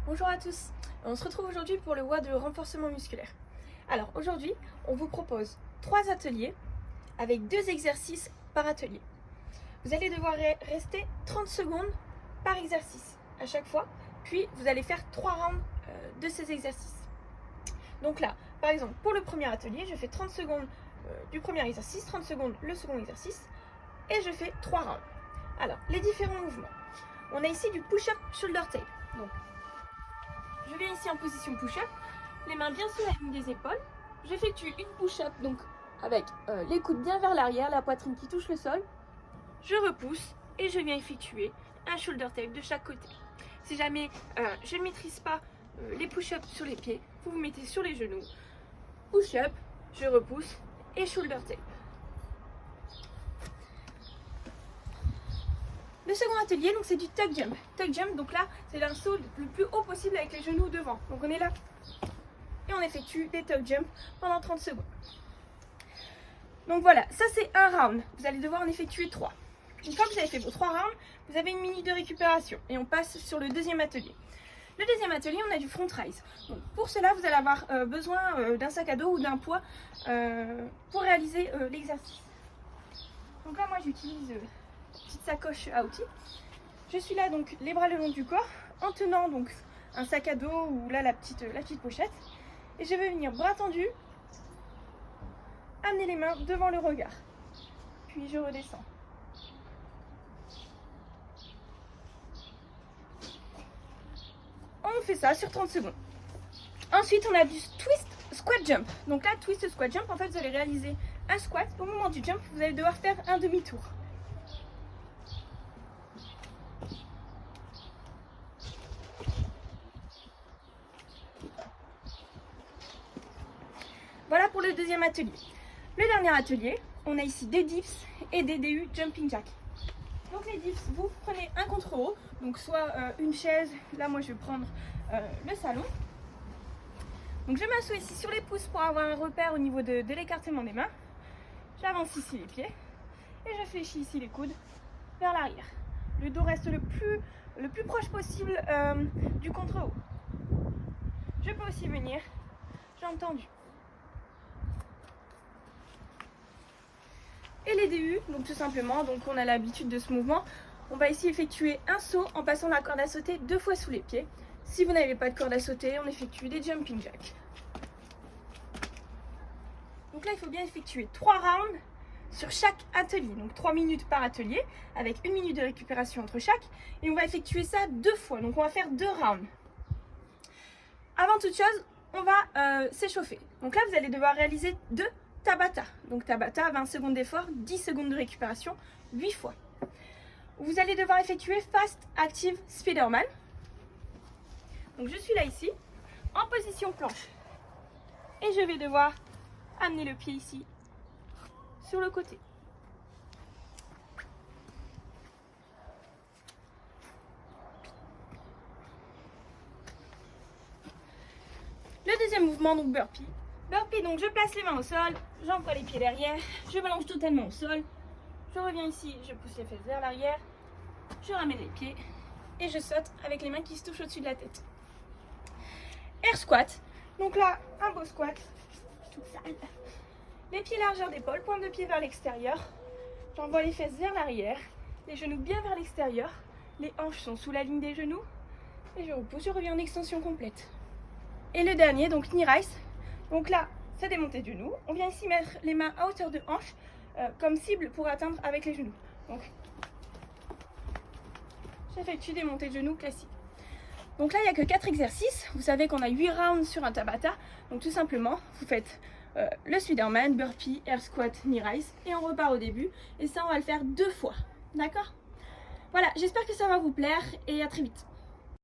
Bonjour à tous, on se retrouve aujourd'hui pour le WOD de renforcement musculaire. Alors aujourd'hui, on vous propose 3 ateliers avec 2 exercices par atelier. Vous allez devoir rester 30 secondes par exercice à chaque fois, puis vous allez faire 3 rounds de ces exercices. Donc là, par exemple, pour le premier atelier, je fais 30 secondes du premier exercice, 30 secondes le second exercice, et je fais 3 rounds. Alors, les différents mouvements. On a ici du push-up shoulder tape. Donc, je viens ici en position push-up, les mains bien sur la ligne des épaules. J'effectue une push-up donc avec les coudes bien vers l'arrière, la poitrine qui touche le sol. Je repousse et je viens effectuer un shoulder tape de chaque côté. Si jamais je ne maîtrise pas les push-ups sur les pieds, vous vous mettez sur les genoux. Push-up, je repousse et shoulder tape. Le second atelier, donc c'est du tuck jump. Tuck jump, donc là, c'est un saut le plus haut possible avec les genoux devant. Donc on est là et on effectue des tuck jump pendant 30 secondes. Donc voilà, ça c'est un round. Vous allez devoir en effectuer 3. Une fois que vous avez fait vos 3 rounds, vous avez une minute de récupération et on passe sur le deuxième atelier. Le deuxième atelier, on a du front rise. Donc pour cela, vous allez avoir besoin d'un sac à dos ou d'un poids pour réaliser l'exercice. Donc là, moi j'utilise petite sacoche à outils. Je suis là donc les bras le long du corps en tenant donc un sac à dos ou là la petite pochette et je vais venir bras tendus, amener les mains devant le regard, puis je redescends. On fait ça sur 30 secondes. Ensuite on a du twist squat jump. Donc là twist squat jump, en fait vous allez réaliser un squat. Au moment du jump vous allez devoir faire un demi-tour. Voilà pour le deuxième atelier. Le dernier atelier, on a ici des dips et des DU jumping jack. Donc les dips, vous prenez un contre haut, donc soit une chaise, là moi je vais prendre le salon. Donc je m'assois ici sur les pouces pour avoir un repère au niveau de l'écartement des mains. J'avance ici les pieds et je fléchis ici les coudes vers l'arrière. Le dos reste le plus proche possible du contre haut. Je peux aussi venir jambes tendues. Et les DU, donc tout simplement, donc on a l'habitude de ce mouvement, on va ici effectuer un saut en passant la corde à sauter 2 fois sous les pieds. Si vous n'avez pas de corde à sauter, on effectue des jumping jacks. Donc là, il faut bien effectuer 3 rounds sur chaque atelier, donc 3 minutes par atelier, avec 1 minute de récupération entre chaque, et on va effectuer ça 2 fois, donc on va faire 2 rounds. Avant toute chose, on va s'échauffer. Donc là, vous allez devoir réaliser 2 Tabata. Donc Tabata, 20 secondes d'effort, 10 secondes de récupération, 8 fois. Vous allez devoir effectuer Fast Active Spiderman. Donc je suis là ici, en position planche. Et je vais devoir amener le pied ici, sur le côté. Le deuxième mouvement, donc burpee. Burpee, donc je place les mains au sol, j'envoie les pieds derrière, je m'allonge totalement au sol, je reviens ici, je pousse les fesses vers l'arrière, je ramène les pieds et je saute avec les mains qui se touchent au-dessus de la tête. Air squat, donc là, un beau squat, toute sale. Les pieds largeur d'épaule, pointe de pied vers l'extérieur, j'envoie les fesses vers l'arrière, les genoux bien vers l'extérieur, les hanches sont sous la ligne des genoux et je repousse, je reviens en extension complète. Et le dernier, donc knee rise. Donc là, c'est démonter de genoux. On vient ici mettre les mains à hauteur de hanche comme cible pour atteindre avec les genoux. Donc, j'effectue des montées de genoux classiques. Donc là, il n'y a que 4 exercices. Vous savez qu'on a 8 rounds sur un Tabata. Donc tout simplement, vous faites le Spiderman, burpee, air squat, knee rise. Et on repart au début. Et ça, on va le faire 2 fois. D'accord ? Voilà, j'espère que ça va vous plaire et à très vite.